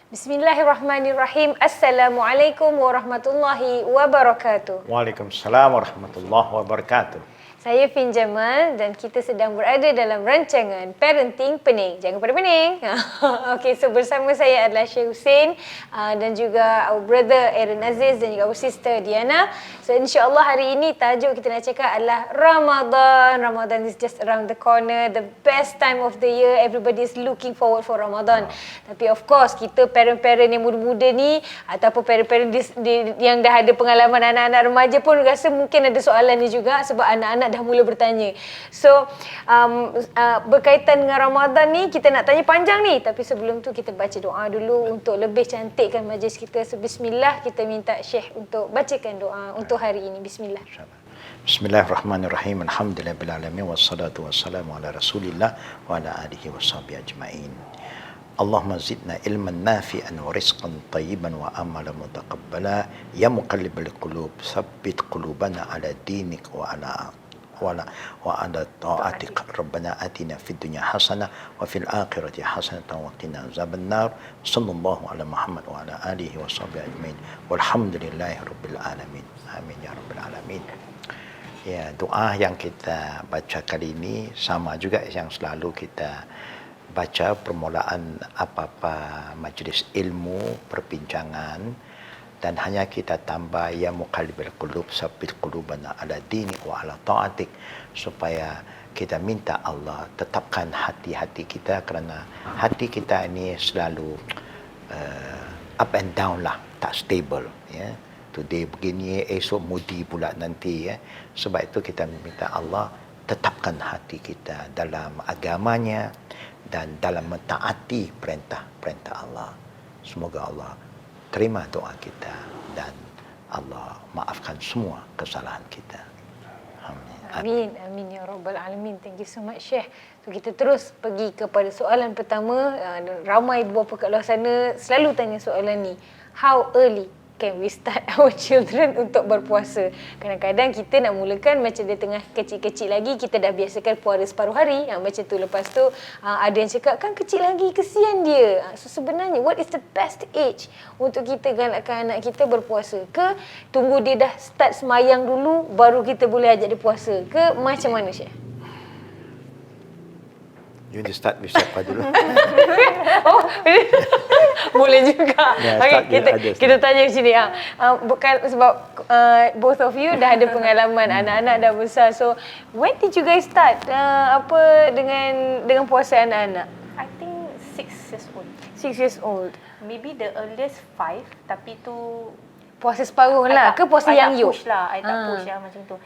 Bismillahirrahmanirrahim. Assalamualaikum warahmatullahi wabarakatuh. Waalaikumsalam warahmatullahi wabarakatuh. Saya Fin Jamal dan kita sedang berada dalam rancangan Parenting Pening. Jangan pada pening. Okey, so bersama saya adalah Syekh Hussein dan juga our brother Aaron Aziz dan juga our sister Diana. So insya-Allah hari ini tajuk kita nak cakap adalah Ramadan. Ramadan is just around the corner, the best time of the year. Everybody is looking forward for Ramadan. Tapi of course kita parent-parent yang muda-muda ni ataupun parent-parent yang dah ada pengalaman anak-anak remaja pun rasa mungkin ada soalan ni juga sebab anak-anak dah mula bertanya. So berkaitan dengan Ramadan ni kita nak tanya panjang ni, tapi sebelum tu kita baca doa dulu untuk lebih cantikkan majlis kita. So bismillah, kita minta Syekh untuk bacakan doa untuk hari ini. Bismillah. Bismillahirrahmanirrahim. Alhamdulillahirabbil alamin wassalatu wassalamu ala Rasulillah wa ala alihi washabihi ajmain. Allahumma zidna ilman nafi'an wa rizqan tayyiban wa amalan mutaqabbala ya muqallibal qulub tsabbit qulubana ala dinik wa ala ta'atik. Rabbana atina fid dunya hasanah wa fil akhirati hasanah wa qina azaban nar. Sallallahu ala Muhammad wa ala alihi washabihi ajmain. Walhamdulillahi rabbil alamin. Amin ya rabbil alamin. Ya, doa yang kita baca kali ini sama juga yang selalu kita baca permulaan apa-apa majlis ilmu, perbincangan, dan hanya kita tambah ya muqallibal qulub tsabbit qulubana ala dinik wa ala ta'atik, supaya kita minta Allah tetapkan hati-hati kita, kerana hati kita ini selalu up and down lah, tak stable ya. Today begini, esok mudi pula nanti ya. Sebab itu kita minta Allah tetapkan hati kita dalam agamanya dan dalam mentaati perintah-perintah Allah. Semoga Allah terima doa kita dan Allah maafkan semua kesalahan kita. Amin. Amin. Amin ya rabbal alamin. Thank you so much Syekh. So kita terus pergi kepada soalan pertama. Ramai bapa kat luar sana selalu tanya soalan ni. How early can we start our children untuk berpuasa? Kadang-kadang kita nak mulakan macam dia tengah kecil-kecil lagi, kita dah biasakan puasa separuh hari, macam tu. Lepas tu ada yang cakap kan kecil lagi, kesian dia. So sebenarnya what is the best age untuk kita galakkan anak kita berpuasa? Ke tunggu dia dah start semayang dulu baru kita boleh ajak dia puasa? Ke macam mana Syekh? You want to start with siapa dulu? Oh, boleh juga. Yeah, okay, kita tanya di sini. Bukan sebab both of you dah ada pengalaman, anak-anak dah besar. So, when did you guys start dengan puasa anak-anak? I think 6 years old. 6 years old. Maybe the earliest 5, tapi tu puasa separuh lah ke puasa yang you? I tak push lah macam tu.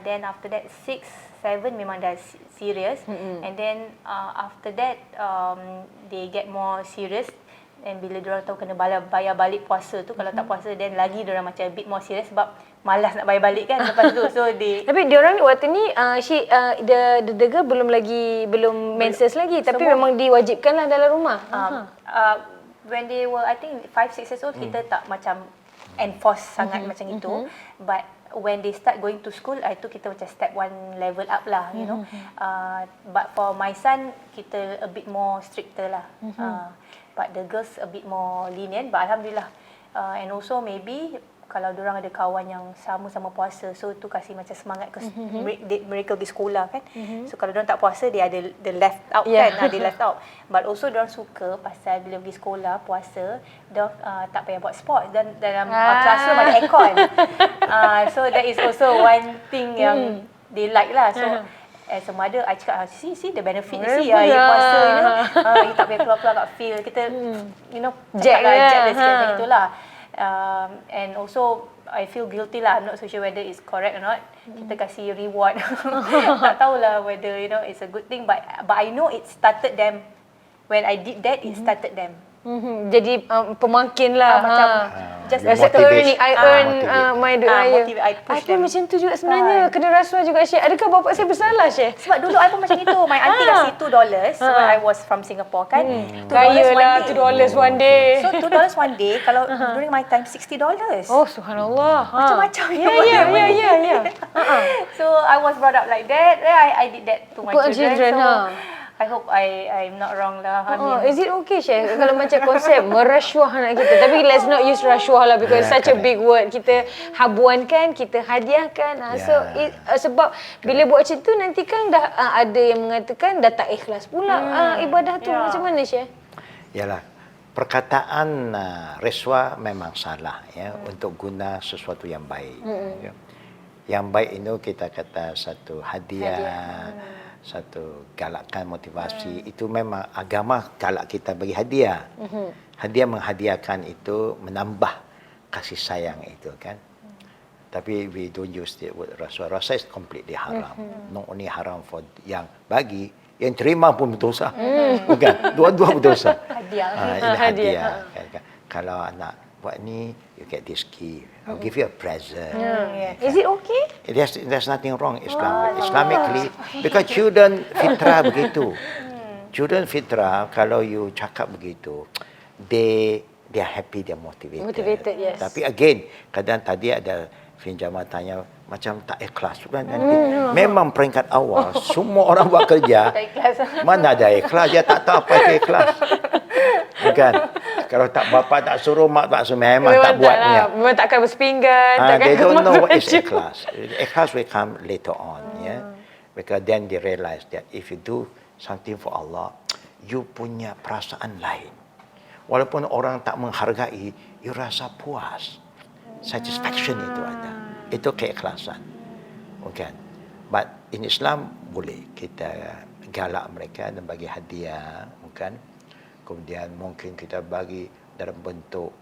Then after that 6, 7 memang dah serious. And then after that they get more serious. And bila diorang tahu kena bayar balik puasa tu, kalau tak puasa then lagi diorang macam a bit more serious sebab malas nak bayar balik kan lepas tu. So tapi diorang waktu ni the girl belum menses lagi, tapi memang diwajibkan lah dalam rumah. When they were I think 5, 6 years old, kita tak macam enforce sangat macam itu. But when they start going to school, itu kita macam step one level up lah, you know. But for my son, kita a bit more stricter lah. But the girls a bit more lenient. But alhamdulillah. And also maybe kalau diorang ada kawan yang sama-sama puasa, so tu kasih macam semangat ke mereka pergi sekolah kan. So kalau diorang tak puasa, dia ada the left out kan, dia left out. But also diorang suka pasal bila pergi sekolah puasa, diorang tak payah buat sport dan dalam classroom ada aircon. So that is also one thing yang they like lah. So as a mother, I cakap, see the benefit, you puasa, you know, you tak payah keluar-keluar kat field, kita, you know, jack lah sikit macam itulah. And also I feel guilty lah. I'm not so sure whether it's correct or not. Kita kasih reward. Tak tahulah whether, you know, it's a good thing, but I know it started them. When I did that, it started them. Jadi pemakin lah. Macam just as a earning, I earn my duit raya. I push them. Macam tu juga sebenarnya. Kena rasuah juga Syekh. Adakah bapak saya bersalah Syekh? Sebab dulu I pun macam itu. My auntie kasih $2 when I was from Singapore kan. Kaya lah $2 one day. So $2 one day, kalau during my time $60. Oh subhanallah. Macam-macam. Ya. So I was brought up like that. I did that to my children. So I hope I'm not wrong lah. I mean, Is it okay, Syekh? Kalau macam konsep merasuah anak kita. Tapi let's not use rasuah lah because Yeah, such a correct. big word. Kita habuankan, kita hadiahkan. So, sebab bila buat macam tu nanti kan dah ada yang mengatakan dah tak ikhlas pula ibadah tu. Macam mana, Syekh? Yalah, perkataan rasuah memang salah ya untuk guna sesuatu yang baik. Ya. Yang baik itu kita kata satu hadiah. Satu galakan motivasi itu memang agama galak kita bagi hadiah. Hadiah menghadiahkan itu menambah kasih sayang itu kan. Tapi we don't use the word rasa. Rasa is completely haram. Not only haram for yang bagi, yang terima pun berdosa. Bukan, dua-dua berdosa. Hadiah. Ini hadiah. Kan. Kalau anak buat ni, you get this gift. I'll give you a present. Is it okay? There's nothing wrong Islamically because children fitrah begitu. Children fitrah kalau you cakap begitu, they are happy, they are motivated. Yes. Tapi again, kadang tadi ada pinjaman tanya macam tak ikhlas kan nanti. Memang peringkat awal semua orang buat kerja. Tak ikhlas. Mana ada ikhlas, dia tak tahu apa itu ikhlas. Bukan. Kalau tak bapa tak suruh, mak tak suruh, memang tak buatnya. Memang takkan berpinggan. They don't know what is ikhlas. Ikhlas will come later on, yeah. Because then they realize that if you do something for Allah, you punya perasaan lain. Walaupun orang tak menghargai, you rasa puas. Satisfaction itu ada. Itu keikhlasan. Bukan. But in Islam boleh kita galak mereka dan bagi hadiah, bukan? Kemudian mungkin kita bagi dalam bentuk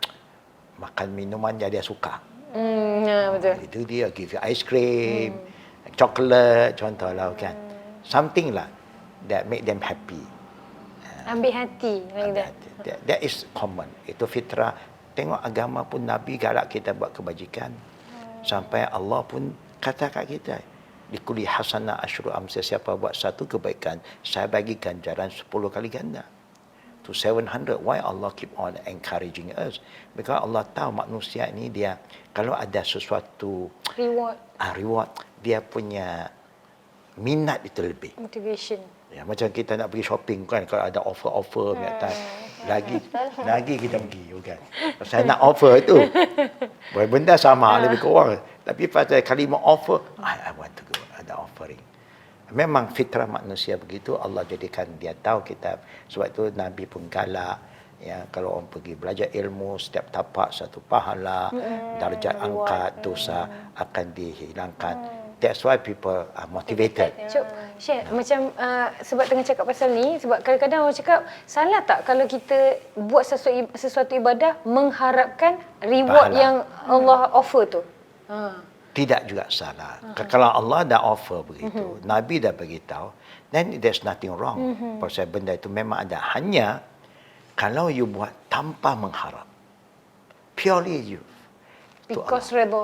makan minuman yang dia suka. Betul. Itu dia give you ice cream, coklat, contohlah kan. Something lah that make them happy. Ambil hati. That is common. Itu fitrah. Tengok agama pun Nabi galak kita buat kebajikan. Sampai Allah pun kata kat kita, di kulli hasanah asyru amsal, siapa buat satu kebaikan, saya bagi ganjaran 10 kali ganda. To 700. Why Allah keep on encouraging us? Because Allah tahu manusia ini dia kalau ada sesuatu reward, dia punya minat itu lebih. Motivation. Ya, macam kita nak pergi shopping kan, kalau ada offer lagi kita pergi kan. Saya nak offer tu. Benda sama lebih kurang. Tapi pada kalimah offer, I want to go, ada offering. Memang fitrah manusia begitu, Allah jadikan dia tahu kita. Sebab itu Nabi pun galak, ya, kalau orang pergi belajar ilmu, setiap tapak satu pahala, darjat angkat, dosa akan dihilangkan. That's why people are motivated. Syekh, macam sebab tengah cakap pasal ni, sebab kadang-kadang orang cakap, salah tak kalau kita buat sesuatu ibadah mengharapkan reward Pahala. yang Allah offer tu? Tidak juga salah. Kalau Allah dah offer begitu, Nabi dah beritahu, then there's nothing wrong. Pasal benda itu memang ada. Hanya kalau you buat tanpa mengharap, purely you, to Because Allah, redha.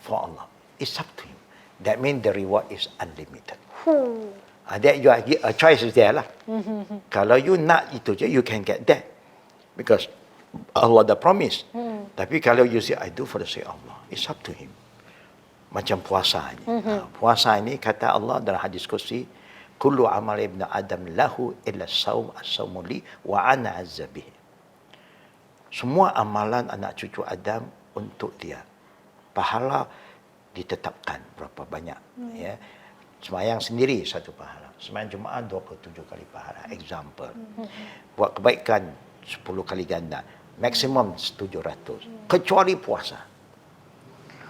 for Allah, it's up to Him. That means the reward is unlimited. That you are, a choice is there lah. Kalau you nak itu je, you can get that. Because Allah dah promise. Tapi kalau you say, I do for the sake of Allah, it's up to Him. Macam puasa ni. Puasa ini kata Allah dalam hadis kursi, kullu amal ibn Adam lahu illa saum as-saumu li wa ana azzabih. Semua amalan anak cucu Adam untuk dia. Pahala ditetapkan berapa banyak. Ya. Sembahyang sendiri satu pahala. Sembahyang Jumaat 27 kali pahala. Example. Buat kebaikan 10 kali ganda. Maksimum 700. Kecuali puasa.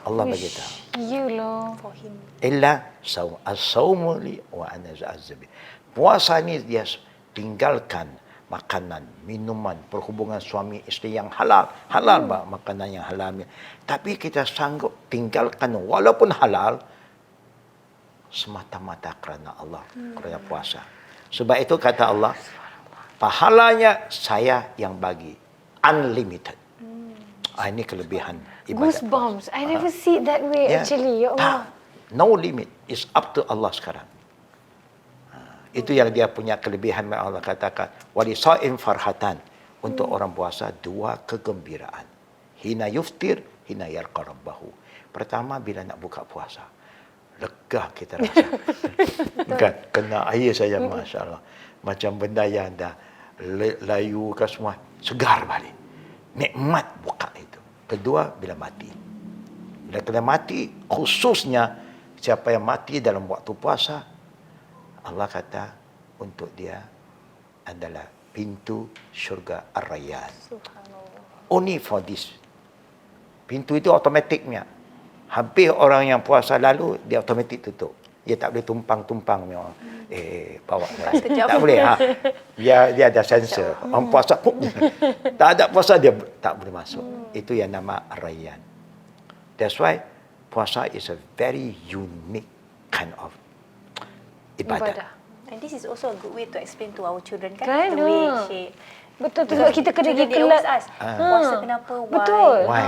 Allah beritahu. You loh. For him. Illa saum as-saumu li wa ana azzabih. Puasa ni dia tinggalkan makanan, minuman, perhubungan suami isteri yang halal. Halal makanan yang halal. Tapi kita sanggup tinggalkan walaupun halal semata-mata kerana Allah, kerana puasa. Sebab itu kata Allah, pahalanya saya yang bagi, unlimited. Ini kelebihan ibadat. Goosebumps. I never see it that way actually. Ya Allah. No limit. It's up to Allah sekarang. Itu yang dia punya kelebihan. Allah katakan, walisa'im farhatan. Untuk orang puasa, dua kegembiraan. Hina yuftir, hina yarqa rabbahu. Pertama, bila nak buka puasa. Lega kita rasa. Bukan, kena air saja, Masya Allah. macam benda yang dah layu ke semua, segar balik. Nikmat buka itu. Kedua, bila mati. Bila kena mati, khususnya siapa yang mati dalam waktu puasa, Allah kata untuk dia adalah pintu syurga Ar-Rayyan. Subhanallah. Only for this. Pintu itu automatiknya. Hampir orang yang puasa lalu, dia automatik tutup. Dia tak boleh tumpang-tumpang memang. Bawa saya. Sekejap. Tak boleh. Dia ada sensor. Orang puasa, tak ada puasa, dia tak boleh masuk. Itu yang nama Ar-Rayyan. That's why puasa is a very unique kind of ibadat. And this is also a good way to explain to our children kan, Kan, the way ha. she Betul tu, kita kena pergi they kelas. always ask, puasa kenapa, why? Betul. Why?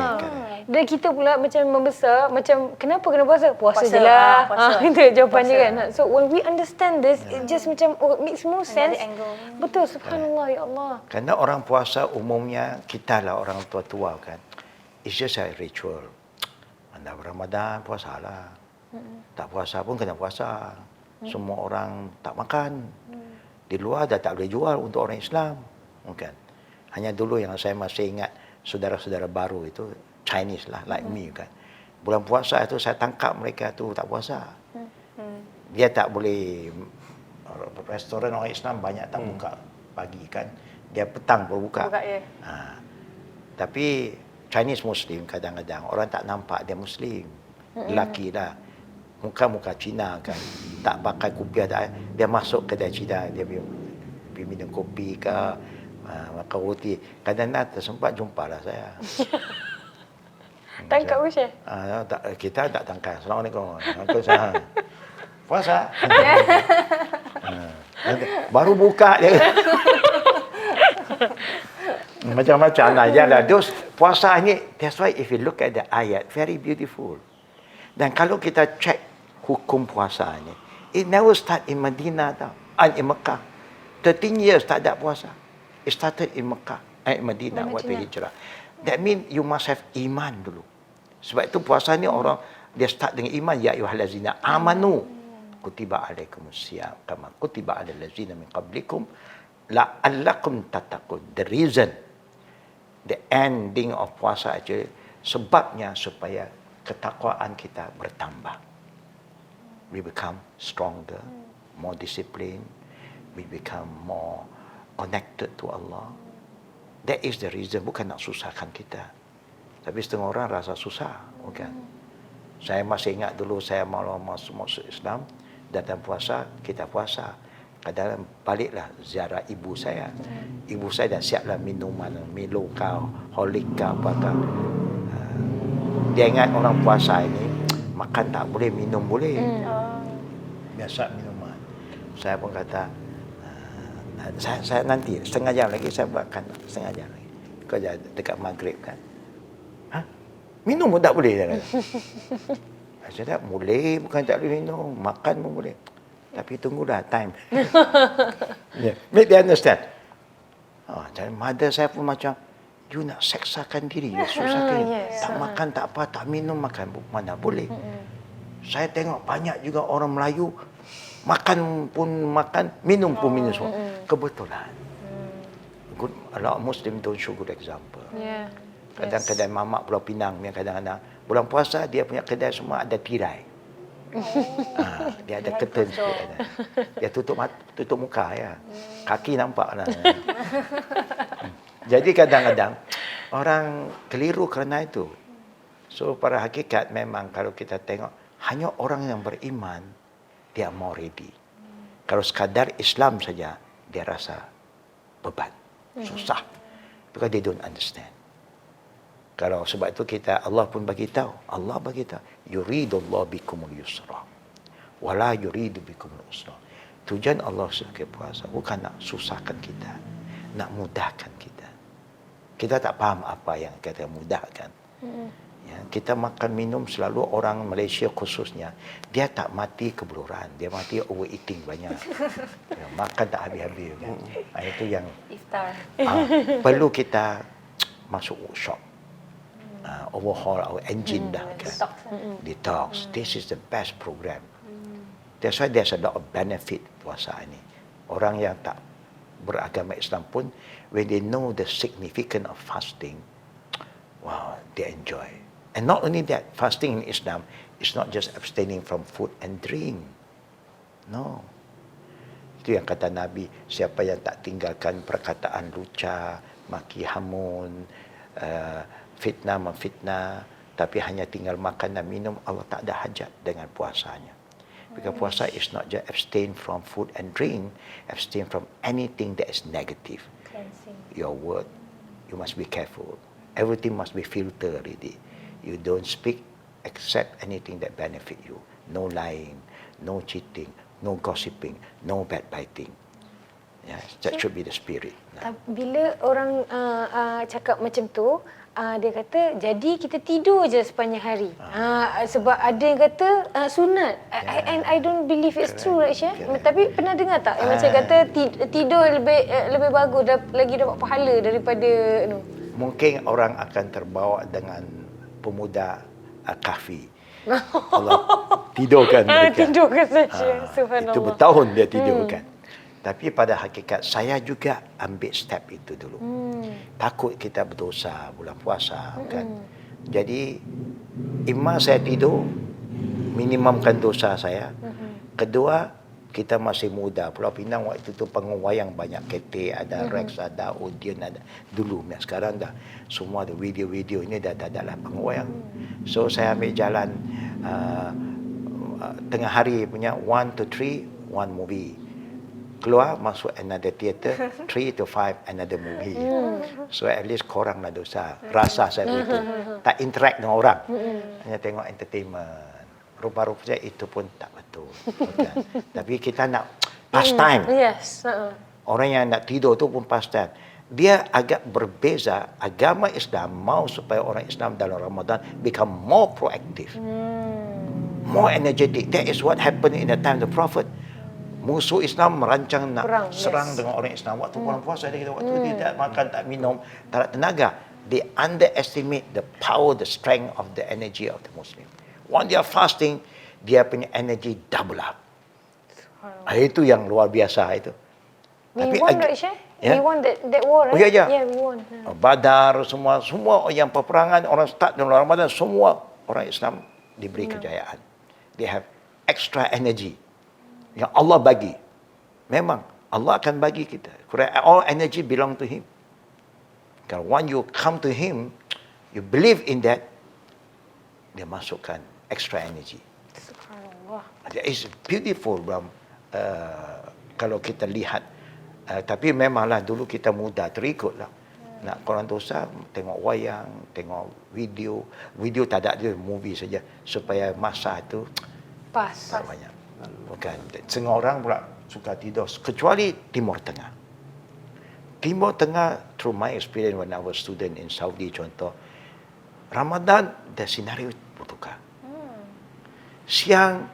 Dan kita pula macam membesar, macam kenapa kena puasa? Puasa Puasa, je lah. puasa. Itu jawapannya Puasa. kan. So when we understand this, it just macam it makes more sense. angle. Betul, subhanallah, ya Allah. Kerana orang puasa umumnya, kita lah orang tua-tua kan. It's just a ritual. Anda Ramadan, puasalah. Tak puasa pun kena puasa. Semua orang tak makan. Di luar dah tak boleh jual untuk orang Islam. Bukan. Hanya dulu yang saya masih ingat, saudara-saudara baru itu, Chinese lah, like me kan. Bulan puasa itu saya tangkap mereka tu tak puasa. Dia tak boleh, restoran orang Islam banyak tak buka pagi kan. Dia petang baru buka. Buka, ya. Tapi Chinese Muslim kadang-kadang orang tak nampak dia Muslim. Lelaki lah. Muka-muka Cina kan. Tak pakai kopiah. Dia masuk kedai Cina. Dia pergi minum kopi ke. Makan roti. Kadang-kadang tersempat jumpalah saya. Tangkap ke Syekh? Kita tak tangkap. Assalamualaikum. Puasa. Baru buka dia. Macam-macam lah. Yalah, those puasa ni, that's why if you look at the ayat, very beautiful. Dan kalau kita check hukum puasa ni, it never start in Madinah tau. In Mekah. 13 years tak ada puasa. It started in Mekah. Madinah waktu hijrah. That means you must have iman dulu. Sebab itu puasa ni orang, dia start dengan iman. Ya ayyuhallazina amanu. Kutiba alaikumus siyam. Kama kutiba alal lazina min qablikum. La'allakum tattaqun. The reason, the ending of puasa aja, sebabnya supaya ketakwaan kita bertambah. We become stronger, more disciplined. We become more connected to Allah. That is the reason. Bukan nak susahkan kita. Tapi setengah orang rasa susah. Bukan. Saya masih ingat dulu saya malam masuk Islam. Datang puasa, kita puasa. Kadang baliklah ziarah ibu saya. Ibu saya dah siaplah minuman, Milo kau, Holik kau, apa kau. Dia ingat orang puasa ini, makan tak boleh, minum boleh. Biasa minuman. Saya pun kata, saya nanti setengah jam lagi saya buatkan, setengah jam lagi. Kau dah dekat maghrib kan. Minum pun tak boleh. Dia kata. Saya tak boleh, bukan tak boleh minum. Makan pun boleh. Tapi tunggulah time. Make they understand. Jadi mother saya pun macam, you nak seksakan diri, you susahkan. Tak makan, tak apa, tak minum, makan. Mana boleh. Saya tengok banyak juga orang Melayu, makan pun makan, minum pun minum semua. Kebetulan. Good, a lot of Muslim don't show good example. Yeah. Kadang-kadang mamak Pulau Pinang yang kadang-kadang bulan puasa dia punya kedai semua ada tirai. Dia ada curtain sikit. Dia tutup muka ya. Kaki nampak lah. Jadi kadang-kadang orang keliru kerana itu. So pada hakikat memang kalau kita tengok hanya orang yang beriman dia more ready. Kalau sekadar Islam saja dia rasa beban, susah. Because they don't understand. Kalau sebab itu kita Allah pun bagi tahu, Allah bagi tahu, yuridullahu bikumul yusra wala yuridu bikumul usra. Tujuan Allah sebagai puasa bukan nak susahkan kita, nak mudahkan kita. Kita tak faham apa yang kita mudahkan. Ya, kita makan minum selalu orang Malaysia khususnya, dia tak mati kebeluran, dia mati overeating banyak. Ya, makan tak habis-habis kan. Itu yang Iftar. perlu kita masuk workshop. Overhaul our engine dah kan. Detox. This is the best program. That's why there's a lot of benefit puasa ini. Orang yang tak beragama Islam pun, when they know the significance of fasting, wow, they enjoy. And not only that, fasting in Islam is not just abstaining from food and drink. No. Itu yang kata Nabi, siapa yang tak tinggalkan perkataan lucah, maki hamun, fitnah memfitnah, tapi hanya tinggal makan dan minum, Allah tak ada hajat dengan puasanya. Because puasa is not just abstain from food and drink, abstain from anything that is negative. Cleansing. Your word, you must be careful. Everything must be filtered already. You don't speak except anything that benefit you. No lying, no cheating, no gossiping, no backbiting. Yes, that should be the spirit. Bila orang cakap macam tu, dia kata jadi kita tidur je sepanjang hari. Sebab ada yang kata sunat. And I don't believe it's true, right, Syekh? Tapi pernah dengar tak yang macam kata tidur lebih bagus, lagi dapat pahala daripada Mungkin orang akan terbawa dengan pemuda Kahfi. Allah tidurkan mereka. Tidurkan saja. Subhanallah. Itu bertahun dia tidurkan. Tapi pada hakikat saya juga ambil step itu dulu. Takut kita berdosa bulan puasa kan. Jadi imma saya tidur, minimumkan dosa saya. Kedua, kita masih muda. Pulau Pinang waktu itu panggung wayang banyak, ketik, ada Rex, ada Odeon, ada dulu. Sekarang dah semua ada video-video, ini dah ada lah panggung wayang. So saya ambil jalan tengah hari punya 1 to 3 one movie. Keluar masuk another theater, 3 to 5 another movie. So at least korang lah dosa. Rasa saya begitu. Tak interact dengan orang. Hanya tengok entertainment. Rupa-rupanya itu pun tak betul. Bukan. Tapi kita nak pastime. Yes. Orang yang nak tidur tu pun pastime. Dia agak berbeza. Agama Islam mau supaya orang Islam dalam Ramadan become more proactive. More energetic. That is what happened in the time of the Prophet. Musuh Islam merancang nak serang dengan orang Islam. Waktu bulan puasa dia kata, waktu dia tak makan, tak minum, tak ada tenaga. They underestimate the power, the strength of the energy of the Muslim. When they are fasting, dia punya energy double up. Itu yang luar biasa itu. We won, right, Syekh? We won that war, right? Oh, ya. Yeah, we won. Badar, semua yang peperangan, orang start dalam Ramadan, semua orang Islam diberi kejayaan. They have extra energy yang Allah bagi. Memang Allah akan bagi kita. All energy belong to Him. Kalau when you come to Him, you believe in that, dia masukkan extra energy. Subhanallah. That is beautiful, kalau kita lihat. Tapi memanglah dulu kita muda, terikutlah. Nak korang dosa, tengok wayang, tengok video. Video tak ada, dia movie saja. Supaya masa itu Pas. tak banyak. Bukan. Setengah orang pula suka tidur. Kecuali Timur Tengah. Timur Tengah, through my experience when I was student in Saudi contoh, Ramadan, the scenario bertukar. Siang,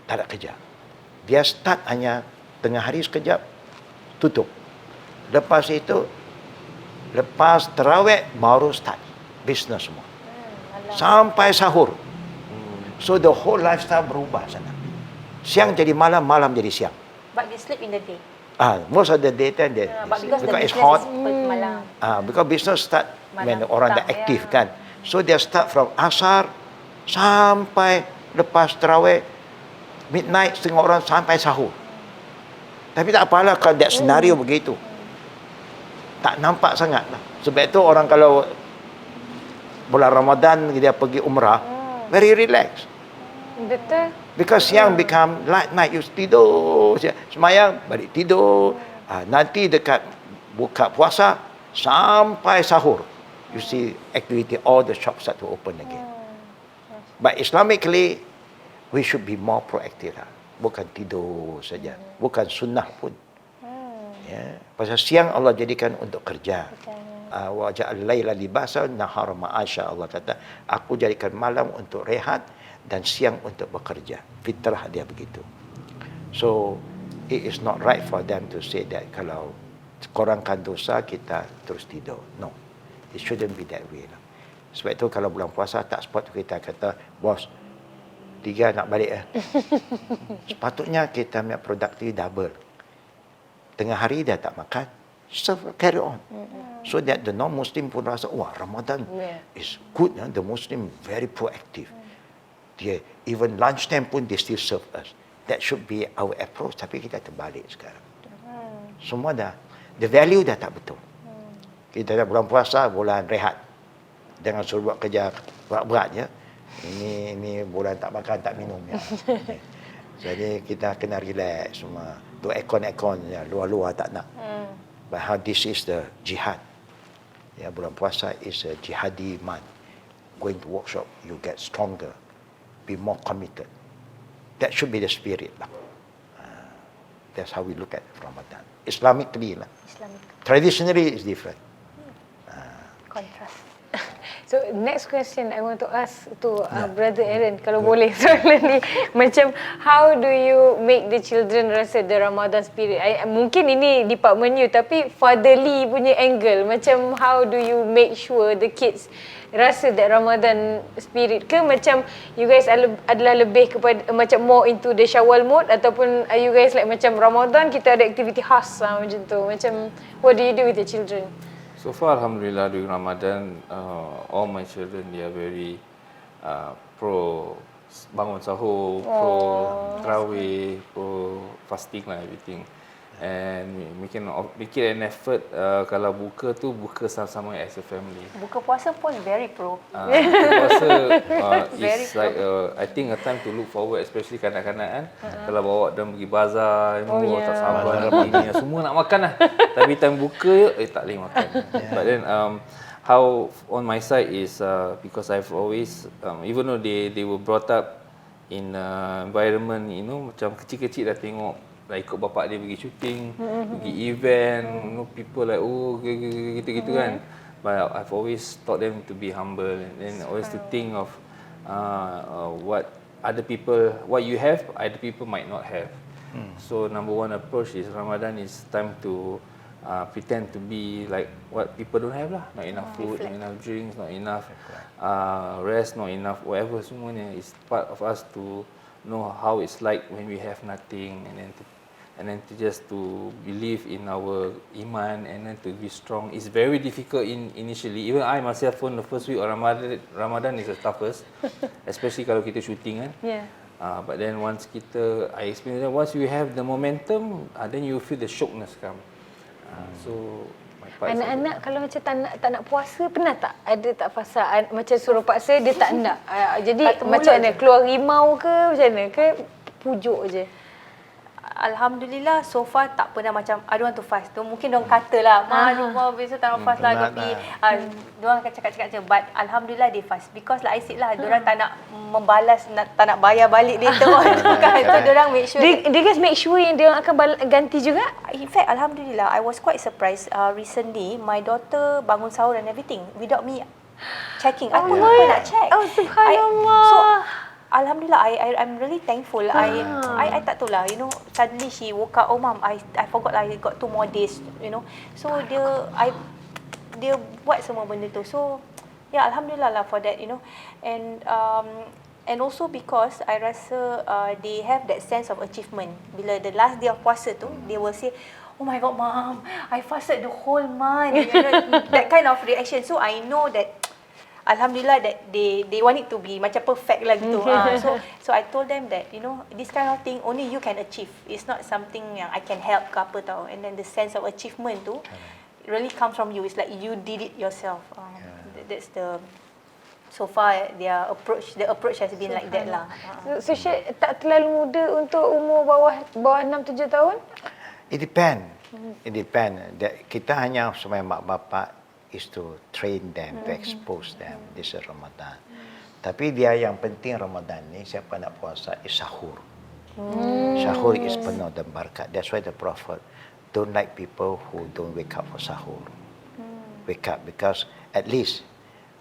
tak ada kerja. Dia start hanya tengah hari sekejap, tutup. Lepas itu, lepas terawih, baru start business semua. Sampai sahur. So the whole lifestyle berubah sana. Siang jadi malam, malam jadi siang. But they sleep in the day. Most of the day time they But because the it's business hot. is malam. Because business start when Malam orang dah petang, aktif ya. kan. So they start from asar sampai lepas terawih, midnight setengah orang sampai sahur. Tapi tak apalah kalau that scenario begitu. Tak nampak sangat lah. Sebab itu orang kalau bulan Ramadan dia pergi umrah, very relax. Betul. Because siang become light night, you tidur, semayang, balik tidur. Nanti dekat buka puasa sampai sahur, you see activity, all the shops start to open again. But Islamically, we should be more proactive lah. Bukan tidur saja, bukan sunnah pun. Ya, pasal siang Allah jadikan untuk kerja. Wa ja'al laila libasan nahara ma'asya, Allah kata, aku jadikan malam untuk rehat dan siang untuk bekerja. Fitrah dia begitu. So it is not right for them to say that kalau korangkan dosa kita terus tidur. No, it shouldn't be that way lah. Sebab itu kalau bulan puasa tak sempat kita kata, bos, 3 nak balik lah. Sepatutnya kita ambil produktif double. Tengah hari dia tak makan, serve, carry on. So that the non-Muslim pun rasa, wah Ramadan is good. The Muslim very proactive. Dia even lunchtime pun they still serve us. That should be our approach. Tapi kita terbalik sekarang. Semua dah, the value dah tak betul. Kita dah bulan puasa, bulan rehat. Jangan suruh buat kerja berat-berat je. Ini bulan tak makan, tak minum. Ya. Jadi kita kena relax semua. Tu aircon ya, luar-luar tak nak. But how this is the jihad. Ya, bulan puasa is a jihadi month. Going to workshop, you get stronger, be more committed. That should be the spirit lah. That's how we look at Ramadan. Islamically lah. Traditionally it's different. Contrast. So next question I want to ask to Brother Aaron, kalau boleh soalan ni, macam how do you make the children rasa the Ramadan spirit? Mungkin ini department you, tapi fatherly punya angle, macam how do you make sure the kids rasa that Ramadan spirit ke macam you guys adalah lebih kepada macam more into the Syawal mode, ataupun are you guys like macam Ramadan kita ada aktiviti khas macam tu, macam what do you do with the children? So far, Alhamdulillah, during Ramadan, all my children, they are very pro bangun sahur, pro tarawih, pro fasting lah, everything. And we can make it an effort, kalau buka tu, buka sama-sama as a family. Buka puasa pun very pro. Puasa is like, I think a time to look forward, especially kanak-kanak kan. Kalau bawa dan pergi bazar, tak sabar nak ini, semua nak makan lah. Tapi time buka, tak boleh makan. But then, how on my side is, because I've always, even though they were brought up in environment, you know, macam kecil-kecil dah tengok, like ikut bapak dia pergi shooting, pergi event, you know, people like, oh, gitu-gitu kan. But I've always taught them to be humble and then always to think of what other people, what you have, other people might not have. So number one approach is Ramadan is time to pretend to be like what people don't have lah. Not enough food, not enough drinks, not enough rest, not enough whatever, semuanya is part of us to know how it's like when we have nothing, and then to just to believe in our iman, and then to be strong. It's very difficult initially. Even I myself pun the first week of Ramadan is the toughest, especially kalau kita shooting kan. Yeah. But then once I experience that, once you have the momentum, then you feel the shockness come. So my part is Anak-anak kalau macam tak nak puasa, pernah tak ada tak fasa macam suruh paksa dia tak nak. Jadi macam mana, keluar rimau ke macam mana, ke pujuk je? Alhamdulillah, so far tak pernah macam I don't want to fast tu. Mungkin diorang kata lah, rumah besok tak nak fast lah, tapi diorang akan cakap-cakap je. But Alhamdulillah they fast, because like I said lah, diorang tak nak membalas, tak nak bayar balik later on kan. So diorang make sure They guys make sure yang dia akan ganti juga? In fact, Alhamdulillah, I was quite surprised. Recently, my daughter bangun sahur and everything without me checking. I pun lupa nak check. Oh, subhanallah. Alhamdulillah, I'm really thankful. I tak tahu lah, you know, suddenly she woke up, oh mom, I forgot I got 2 more days, you know. So dia buat semua benda tu. So yeah, Alhamdulillah lah for that, you know. And also because I rasa they have that sense of achievement. Bila the last day of puasa tu, they will say, oh my God, mom, I fasted the whole month. You know, that kind of reaction. So I know that Alhamdulillah that they want it to be macam perfect lah gitu. So I told them that, you know, this kind of thing only you can achieve. It's not something yang I can help ke apa tau. And then the sense of achievement tu really comes from you. It's like you did it yourself. That's the so far the approach has been like that lah. So Syed tak terlalu muda untuk umur bawah 6-7 tahun? It depends. It depends. Kita hanya sebagai mak bapak is to train them, to expose them. This is Ramadan. Tapi dia yang penting Ramadan ni, siapa nak puasa is sahur. Sahur is penuh dan berkat. That's why the Prophet don't like people who don't wake up for sahur. Wake up because at least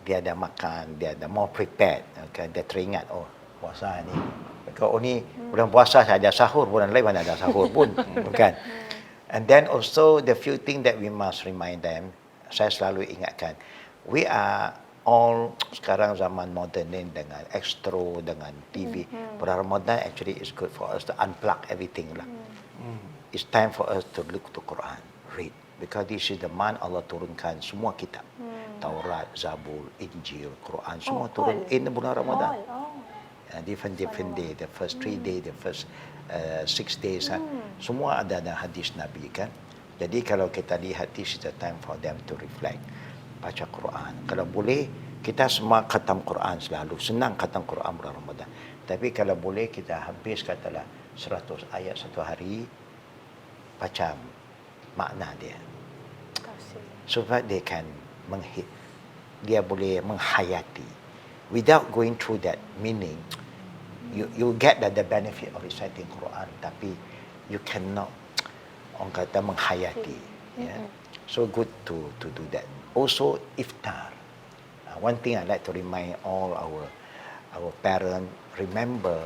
dia ada makan, dia ada more prepared. Okay? Dia teringat, oh puasa ni. Kalau ni bulan puasa saja sahur, bulan lain mana ada sahur pun. Bukan? And then also the few things that we must remind them, saya selalu ingatkan, we are all sekarang zaman moden ni dengan Extro, dengan TV. Bulan Ramadan actually is good for us to unplug everything lah. It's time for us to look to Quran, read. Because this is the month Allah turunkan semua kitab. Taurat, Zabur, Injil, Quran, semua turun in bulan Ramadan. Different day. The first 3 days, the first 6 days. Semua ada hadis Nabi kan. Jadi kalau kita lihat, this is the time for them to reflect. Baca Quran. Kalau boleh, kita semua khatam Quran selalu. Senang khatam Quran bulan Ramadan. Tapi kalau boleh, kita habis katalah 100 ayat satu hari. Baca makna dia. Supaya dia can dia boleh menghayati. Without going through that meaning, you get the benefit of reciting Quran, tapi you cannot orang kata menghayati. So good to do that. Also iftar. One thing I like to remind all our parents, remember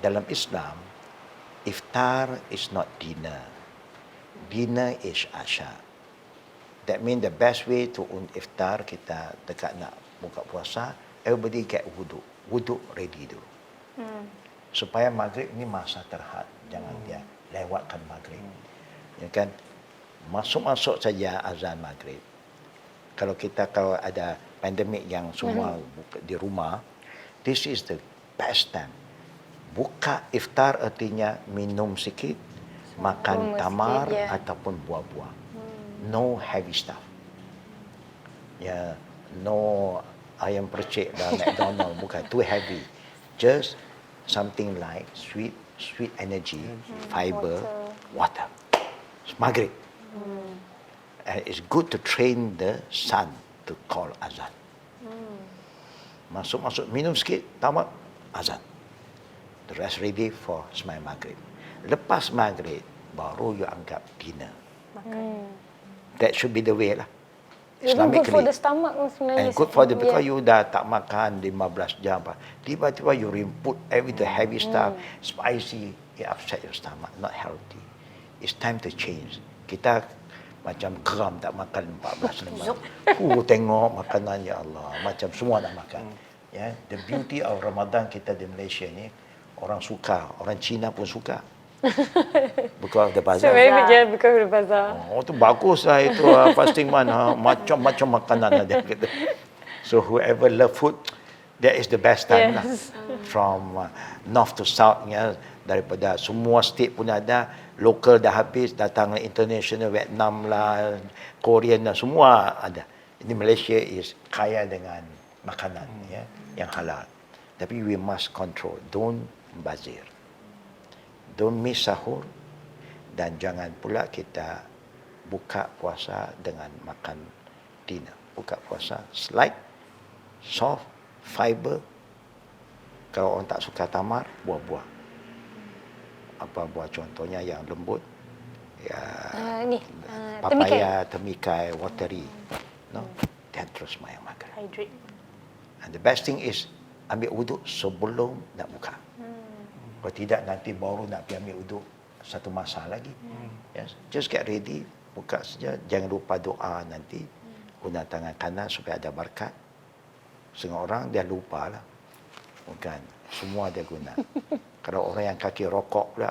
dalam Islam iftar is not dinner. Dinner is asha. That means the best way to iftar, kita dekat nak buka puasa, everybody get wudu. Wudu ready dulu. Supaya maghrib ni masa terhad. Jangan dia lewatkan maghrib. Ya kan? Masuk saja azan maghrib. Kalau ada pandemik yang semua buka di rumah, this is the best time. Buka iftar artinya minum sikit, makan tamar ataupun buah-buah. No heavy stuff. No ayam percik dan McDonald, bukan too heavy. Just something like sweet energy, fiber, water. It's maghrib. And it's good to train the sun to call azan. Masuk minum sikit, tamat azan. The rest ready for sembahyang maghrib. Lepas maghrib baru you anggap dinner. That should be the way lah. Even good for the stomach sebenarnya. And good for because you dah tak makan 15 jam. Tiba-tiba you input every the heavy stuff, spicy, it upset your stomach, not healthy. It's time to change. Kita macam geram tak makan 14 lembar. Tengok makanan ya Allah, macam semua nak makan. The beauty of Ramadan kita di Malaysia ni, orang suka, orang Cina pun suka. Because of the bazaar. So maybe because of the bazaar. Tu bagus lah itu fasting month. Macam-macam makanan ada. So whoever love food, that is the best time lah. From north to south, daripada semua state pun ada. Local dah habis, datang international, Vietnam lah, Korean lah, semua ada. Ini Malaysia is kaya dengan makanan yang halal. Tapi we must control, don't bazir. Don't miss sahur, dan jangan pula kita buka puasa dengan makan dinner. Buka puasa light, soft, fiber. Kalau orang tak suka tamar, buah-buah. Apa buah contohnya yang lembut? Papaya, temikai, watery. Dan terus main makan. Hydrate. And the best thing is ambil wuduk sebelum nak buka. Kalau tidak nanti baru nak pergi ambil wuduk satu masa lagi. Yes. Just get ready, buka saja. Jangan lupa doa nanti. Guna tangan kanan supaya ada berkat. Setengah orang dia lupa lah. Bukan. Semua dia guna. Kalau orang yang kaki rokok pula,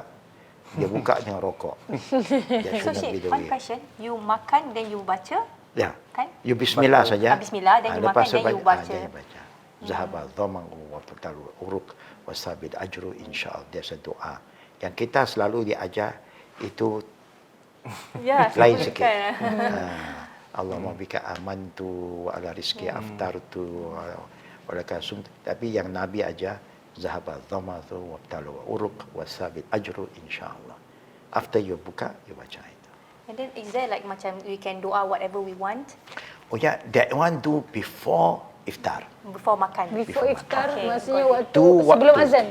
dia buka dengan rokok. So Syed, one question. You makan then you baca? Ya. Kan? You bismillah saja. Bismillah, then you makan, then you baca. Zahaba dhama'u wa fatalu uruk wa sabit ajru insyaAllah. Dia doa. Yang kita selalu diajar itu lain sikit. Allahumma bika amantu wa ala rizki aftartu wa laka sumtu. Tapi yang Nabi ajar, zahaba dhama'u wa fatalu uruk wa sabit ajru insyaAllah. After you buka, you baca itu. And then is there like macam we can doa whatever we want? Oh ya, that one do before iftar. Before makan. Before iftar, Okay, maksudnya got it. sebelum azan.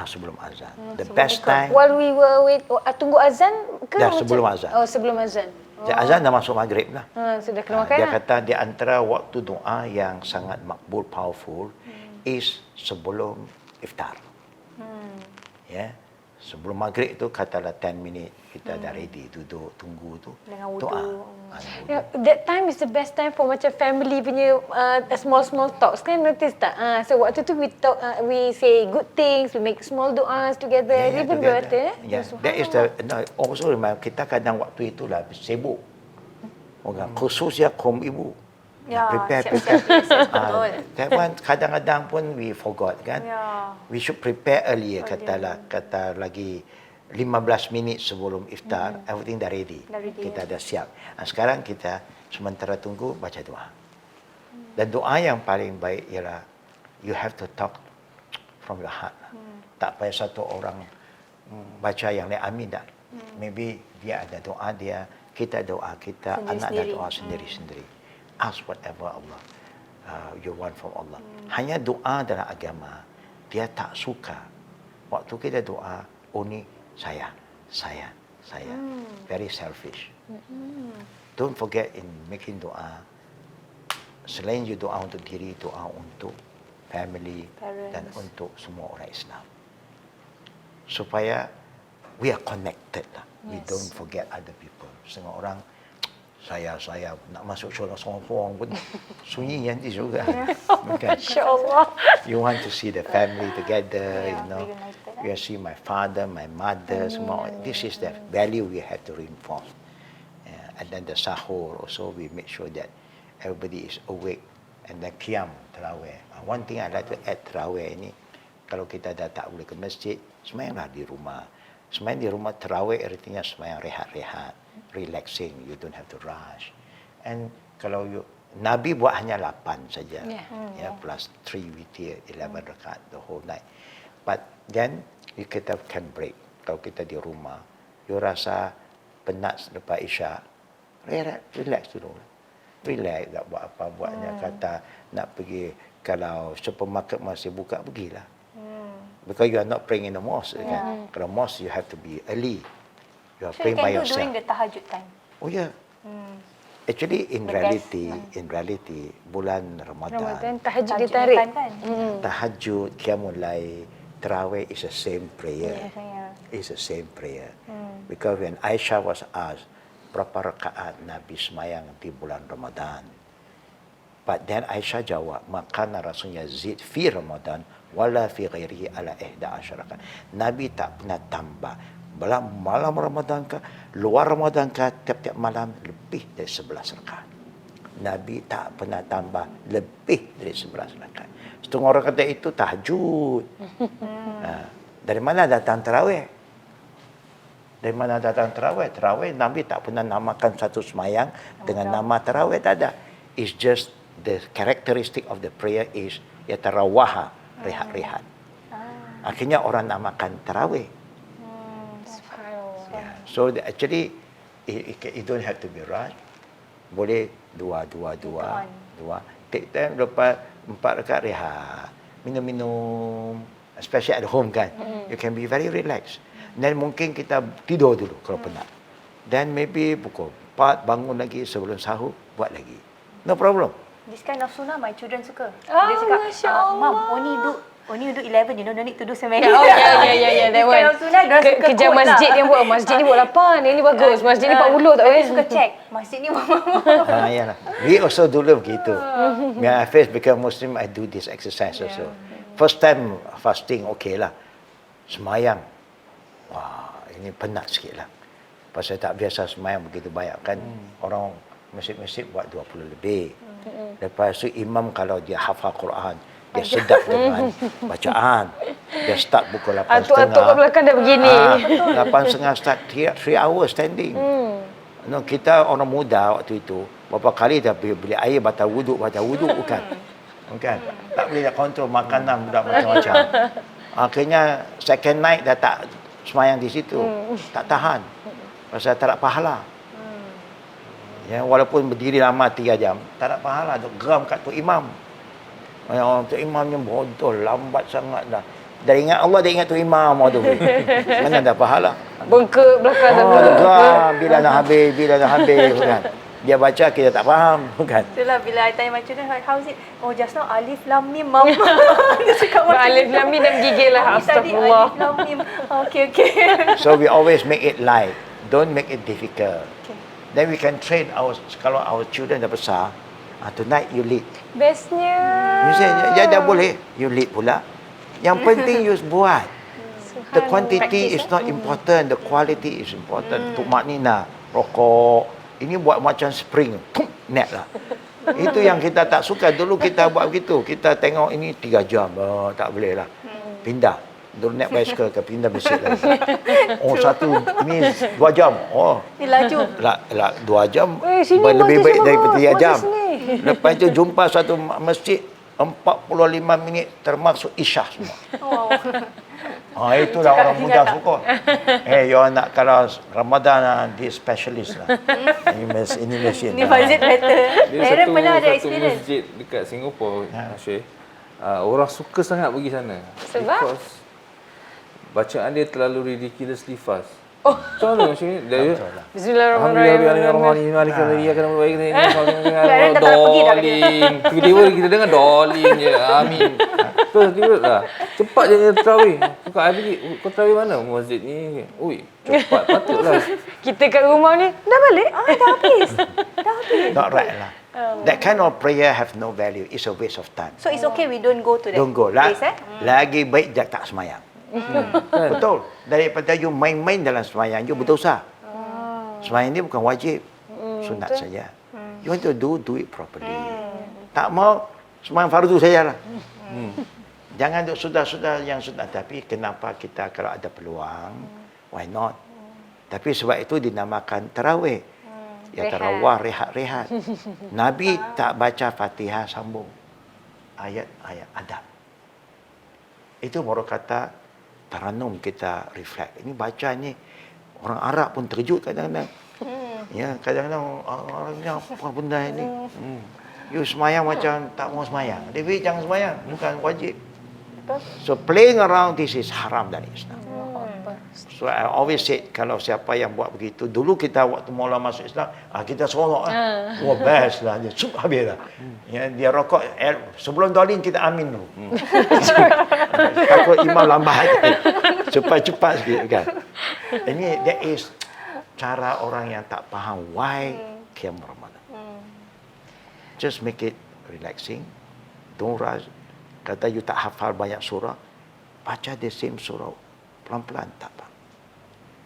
Sebelum azan. The best time. While we were tunggu azan ke? Dah macam? sebelum azan. Oh, sebelum azan. Azan dah masuk maghrib lah. Sudah kena makan Dia lah. kata di antara waktu doa yang sangat makbul, powerful is sebelum iftar. Sebelum maghrib tu katalah 10 minit kita dah ready, duduk tunggu tu. Dengan wudu. Doa. Yeah, that time is the best time for macam family punya small talks kan, notice tak? So waktu tu we say good things, we make small duas together. Dia pun berkata That is the also remember, kita kadang waktu itulah sibuk. Orang khususnya kaum ibu. Ya, Prepare. betul. That one kadang-kadang pun we forgot kan. Ya. We should prepare earlier, kata lagi 15 minit sebelum iftar, everything dah ready. Kita dah siap. Sekarang kita sementara tunggu baca doa. Dan doa yang paling baik ialah you have to talk from your heart. Tak payah satu orang baca yang lain amin tak. Maybe dia ada doa dia, kita doa kita, anak ada doa sendiri-sendiri. Ask whatever Allah you want from Allah. Hanya doa dalam agama, dia tak suka waktu kita doa, ni saya. Very selfish. Don't forget in making doa, selain you doa untuk diri, doa untuk family, Parents. dan untuk semua orang Islam. Supaya we are connected lah. We don't forget other people. Setengah orang, saya nak masuk syurga seorang-seorang pun sunyi nanti juga. Bukan? insya-Allah. You want to see the family together, Yeah, you know. reunited, You see my father, my mother, semua. This is the value we have to reinforce. And then the sahur also, we make sure that everybody is awake. And then qiyam, tarawih. One thing I like to add tarawih ini, kalau kita dah tak boleh ke masjid, semayanglah di rumah. Semayang di rumah tarawih artinya semayang rehat-rehat, relaxing. You don't have to rush. And kalau Nabi buat hanya 8 saja. Plus 3 witir, 11 rakaat the whole night. But then kita can break. Kalau kita di rumah, you rasa penat selepas Isyak, relax dulu. Relax, tak buat apa buatnya. Kata nak pergi, kalau supermarket masih buka, pergilah. Because you are not praying in the mosque. Kan? Kalau mosque, you have to be early. You are So you praying by can do yourself. during the tahajud time. Oh yeah. Actually, in reality, bulan Ramadan Ramadan, tahajud Tahajud ditarik. time kan? tahajud, qiyamul lail, tarawih is the same prayer. Yeah. It's the same prayer. Because when Aisyah was asked, berapa rakaat Nabi semayang di bulan Ramadan? But then Aisyah jawab, makana Rasulnya zid fi Ramadan wala fi ghairihi ala 11 rakaat. Nabi tak pernah tambah. Malam Ramadan ke, luar Ramadan ke, tiap-tiap malam lebih dari 11 rakaat. Nabi tak pernah tambah lebih dari 11 rakaat. Setengah orang kata itu tahajud. Dari mana datang tarawih? Dari mana datang tarawih? Tarawih Nabi tak pernah namakan satu semayang dengan nama tarawih, tak ada. It's just the characteristic of the prayer is yatarawaha, rehat-rehat. Akhirnya orang namakan tarawih. So actually it don't have to be rushed. Boleh dua. Take time, lepas 4 rakaat rehat. Minum-minum. Especially at home kan. You can be very relaxed. Then mungkin kita tidur dulu kalau penat. Then maybe pukul 4 bangun lagi sebelum sahur, buat lagi. No problem. This kind of sunnah my children suka. Oh, Dia cakap, Masya Allah. Mom, only do 11, no need to do 7. Ya, that This one. kind of sunnah, dia suka Kerja quote masjid lah. dia buat, masjid ni buat 8, yang ni bagus, masjid ni 40 tak Dia boleh. suka check. Masjid ni Yalah. We also dulu begitu. When I first become Muslim, I do this exercise also. First time fasting, okay lah. Semayang. Wah, ini penat sikit lah. Pasal tak biasa semayang begitu banyak kan. Orang masjid-masjid buat 20 lebih. Lepas tu imam kalau dia hafal Quran, dia sedap dengan bacaan. Dia start pukul 8.30. Atuk-atuk kat belakang dah begini. 8.30 start 3 hours standing. No, kita orang muda waktu itu, berapa kali dah beli air batal wuduk bukan. Bukan. Tak boleh nak kontrol makanan budak macam-macam. Akhirnya second night dah tak semayang di situ. Tak tahan. Pasal tak ada pahala. Ya, walaupun berdiri lama 3 jam, tak ada pahala. Duk geram kat tu imam. Orang tu imamnya bodoh, lambat sangat dah. Dah ingat Allah, dah ingat tu imam tu. Mana ada pahala? Bengkak belakang dah. Geram bila nak habis kan. Dia baca kita tak faham kan. Itulah bila I tanya my children, how is it? Oh, just now alif lam mim, mama. Dia cakap macam Alif lam mim dan gigil lah. Mami tadi Astagfirullah. alif lam mim. Okay. So we always make it light. Don't make it difficult. Okay. Then we can train kalau our children dah besar, tonight you lead. Bestnya. You say, ya dah boleh, you lead pula. Yang penting you buat. The quantity is not important, the quality is important. Tuk maknina, rokok. Ini buat macam spring, net lah. Itu yang kita tak suka. Dulu kita buat begitu. Kita tengok ini 3 jam. Tak boleh lah. Pindah. Dulu naik bicycle ke pindah bicycle lagi. Oh, satu ini 2 jam. Oh, Ni laju. 2 jam. Sini Lebih bagus, baik bagus. daripada 3 Bagus jam. ni. Lepas itu jumpa satu masjid 45 minit termasuk Isyah semua. Itulah orang muda suka. You nak kalau Ramadan dia specialist lah. Ini mesin. Ni budget better. Dia Parent pernah ada satu experience. masjid dekat Singapura, Syekh. Orang suka sangat pergi sana. Sebab? Because bacaan dia terlalu ridiculously fast. Oh, macam mana Syekh? Dia Bismillahirrahmanirrahim. Parent dah tak nak pergi dah kata. Dolling. Tiba-tiba kita dengar dolling je. Amin. Terus tiba dah. Cepat je terawih. Kau pergi, kau terawih mana masjid ni? Ui, cepat patutlah. Kita kat rumah ni, dah balik? Dah habis. Not right lah. That kind of prayer have no value. It's a waste of time. So it's okay we don't go to that Don't go lah. place, Lagi baik dia tak semayang. Betul. Daripada you main-main dalam semayang, you berdosa. Semayang ni bukan wajib. Sunat saja. You want to do it properly. Tak mau, semayang fardu sajalah. Jangan duk sudah-sudah yang sunat. Tapi kenapa kita kalau ada peluang, why not? Tapi sebab itu dinamakan tarawih. Ya tarawih, rehat-rehat. Nabi tak baca Fatihah sambung. Ayat-ayat adab. Itu baru kata taranum kita reflect. Ini baca ni orang Arab pun terkejut kadang-kadang. Ya, kadang-kadang orangnya apa benda ini. You semayang macam tak mau semayang. Dia jangan semayang, bukan wajib. So playing around this is haram dari Islam. So I always say kalau siapa yang buat begitu, dulu kita waktu mula masuk Islam, kita seronok lah. Wah best lah, dia cukup habis lah. Ya, dia rokok, sebelum dolin kita amin dulu. Takut imam lambat. Cepat-cepat sikit kan. Ini that is cara orang yang tak faham why Qiyam Ramadan. Just make it relaxing. Don't rush. Kata you tak hafal banyak surah, baca the same surah pelan-pelan tak apa.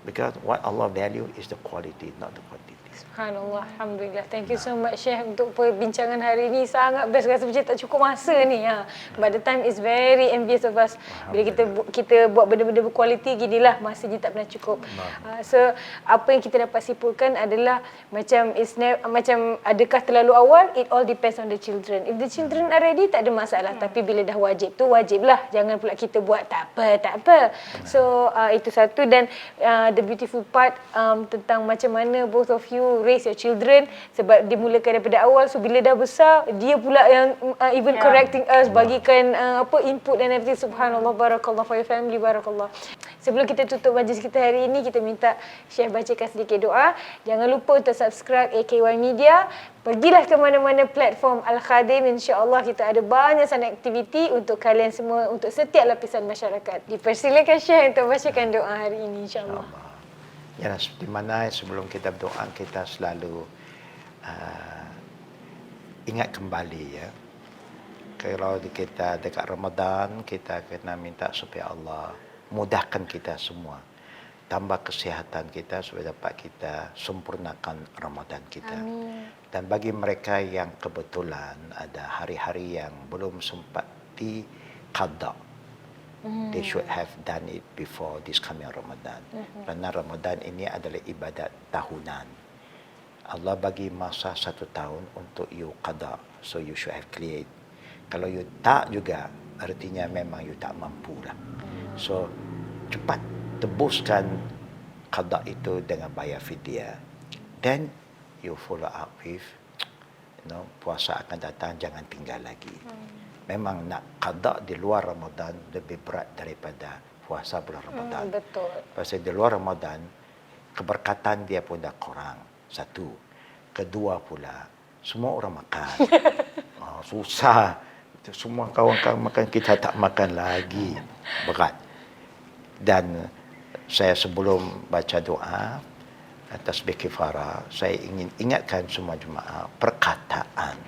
Because what Allah value is the quality, not the quantity. Subhanallah, Alhamdulillah. Thank you so much Syekh untuk perbincangan hari ini. Sangat best, rasa macam tak cukup masa ni. But the time is very envious of us. Bila kita buat benda-benda berkualiti, ginilah masanya tak pernah cukup. So apa yang kita dapat simpulkan adalah macam macam adakah terlalu awal? It all depends on the children. If the children are ready, tak ada masalah. Tapi bila dah wajib tu, wajiblah. Jangan pula kita buat tak apa. So itu satu. Dan the beautiful part tentang macam mana both of you raise your children, sebab dimulakan daripada awal. So bila dah besar, dia pula yang even correcting us, bagikan input dan everything. Subhanallah, barakallah for your family, barakallah. Sebelum kita tutup majlis kita hari ini, kita minta Syekh bacakan sedikit doa. Jangan lupa untuk subscribe AKY Media. Pergilah ke mana-mana platform Al-Khadim. InsyaAllah kita ada banyak sangat aktiviti untuk kalian semua, untuk setiap lapisan masyarakat. Dipersilakan Syekh untuk bacakan doa hari ini, insyaAllah. Ya, seperti mana sebelum kita berdoa, kita selalu ingat kembali ya. Kalau kita dekat Ramadan, kita kena minta supaya Allah mudahkan kita semua. Tambah kesihatan kita supaya dapat kita sempurnakan Ramadan kita. Amin. Dan bagi mereka yang kebetulan ada hari-hari yang belum sempat di-qada, they should have done it before this coming Ramadan. Kerana Ramadan ini adalah ibadat tahunan. Allah bagi masa 1 tahun untuk you qada. So you should have cleared. Kalau you tak juga, artinya memang you tak mampu lah. So cepat tebuskan qada itu dengan bayar fidyah. Then you follow up with, puasa akan datang, jangan tinggal lagi. Memang nak qada di luar Ramadan lebih berat daripada puasa bulan Ramadan. Betul. Pasal di luar Ramadan, keberkatan dia pun dah kurang. Satu. kedua pula semua orang makan. Susah. Semua kawan-kawan makan, kita tak makan lagi. Berat. Dan saya sebelum baca doa tasbih kifarah, saya ingin ingatkan semua jemaah perkataan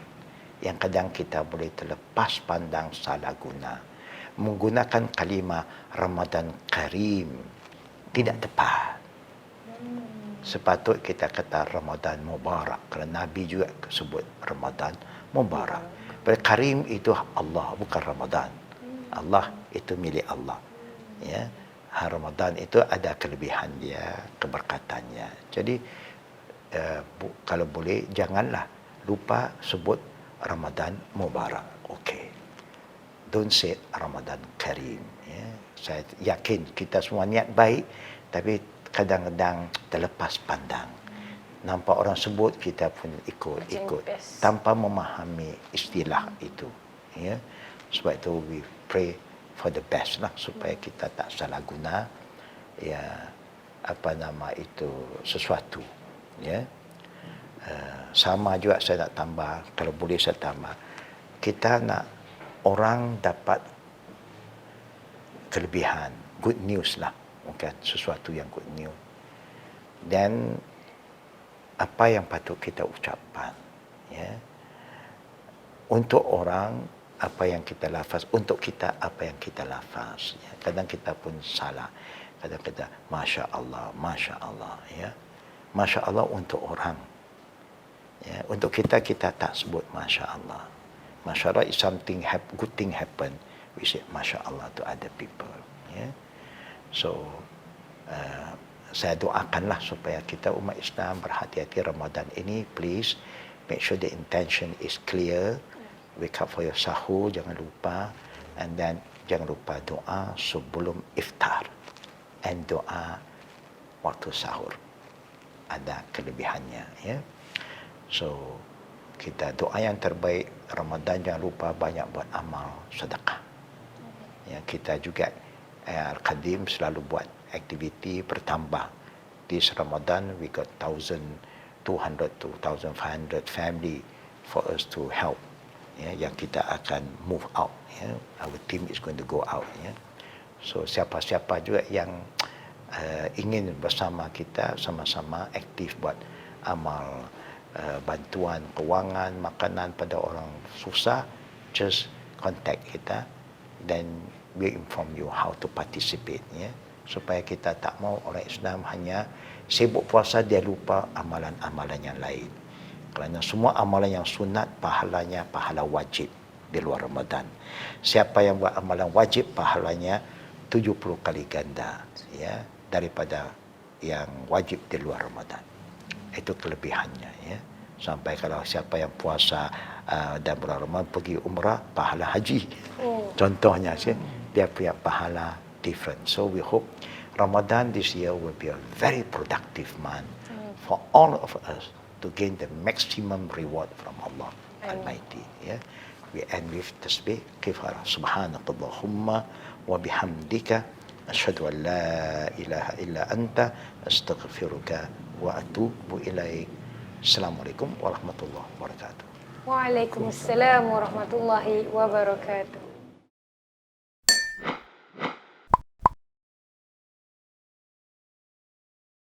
yang kadang kita boleh terlepas pandang salah guna. Menggunakan kalimah Ramadan Karim tidak tepat. Sepatut kita kata Ramadan Mubarak, kerana Nabi juga sebut Ramadan Mubarak. Karim itu Allah, bukan Ramadan. Allah itu milik Allah. Ya. Ramadan itu ada kelebihan dia, keberkatannya. Jadi kalau boleh janganlah lupa sebut Ramadan Mubarak. Okey. Don't say Ramadan Karim. Ya. Saya yakin kita semua niat baik, tapi kadang-kadang terlepas pandang. Nampak orang sebut, kita pun ikut tanpa memahami istilah itu. Ya. Sebab itu we pray for the best lah, supaya kita tak salah guna sesuatu. Ya. Sama juga saya nak tambah, kalau boleh saya tambah, kita nak orang dapat kelebihan, good news lah, bukan sesuatu yang good news. Dan apa yang patut kita ucapkan, ya, untuk orang apa yang kita lafaz, untuk kita apa yang kita lafaz. Ya. Kadang kita pun salah. Kadang kita Masya Allah, ya. Masya Allah untuk orang. Ya. Untuk kita tak sebut Masya Allah. Masya Allah is something good thing happen. We say Masya Allah to other people. Ya. So saya doakanlah supaya kita umat Islam berhati-hati Ramadan ini. Please make sure the intention is clear. Wake up for your sahur, jangan lupa. And then jangan lupa doa sebelum iftar. And doa waktu sahur. Ada kelebihannya. Ya. So, kita doa yang terbaik Ramadan, jangan lupa banyak buat amal sedekah. Ya, kita juga Al-Qadim selalu buat aktiviti bertambah. This Ramadan we got 1,200 to 1,500 family for us to help. Ya, yang kita akan move out. Ya. Our team is going to go out. Ya. So siapa-siapa juga yang ingin bersama kita sama-sama aktif buat amal bantuan kewangan, makanan pada orang susah, just contact kita, then we inform you how to participate. Ya. Supaya kita tak mau orang Islam hanya sibuk puasa, dia lupa amalan-amalan yang lain. Kerana semua amalan yang sunat, pahalanya pahala wajib di luar Ramadan. Siapa yang buat amalan wajib, pahalanya 70 kali ganda, ya, daripada yang wajib di luar Ramadan. Itu kelebihannya. Ya. Sampai kalau siapa yang puasa dan bulan Ramadan pergi umrah, pahala haji. Contohnya, dia punya pahala different. So we hope Ramadan this year will be a very productive month for all of us, to gain the maximum reward from Allah Almighty. Yeah. We end with tasbih kifarah. Subhanakallahumma wa bihamdika asyhadu an la ilaha illa anta astaghfiruka wa atubu ilaik. Assalamualaikum warahmatullahi wabarakatuh. Waalaikumsalam warahmatullahi wabarakatuh.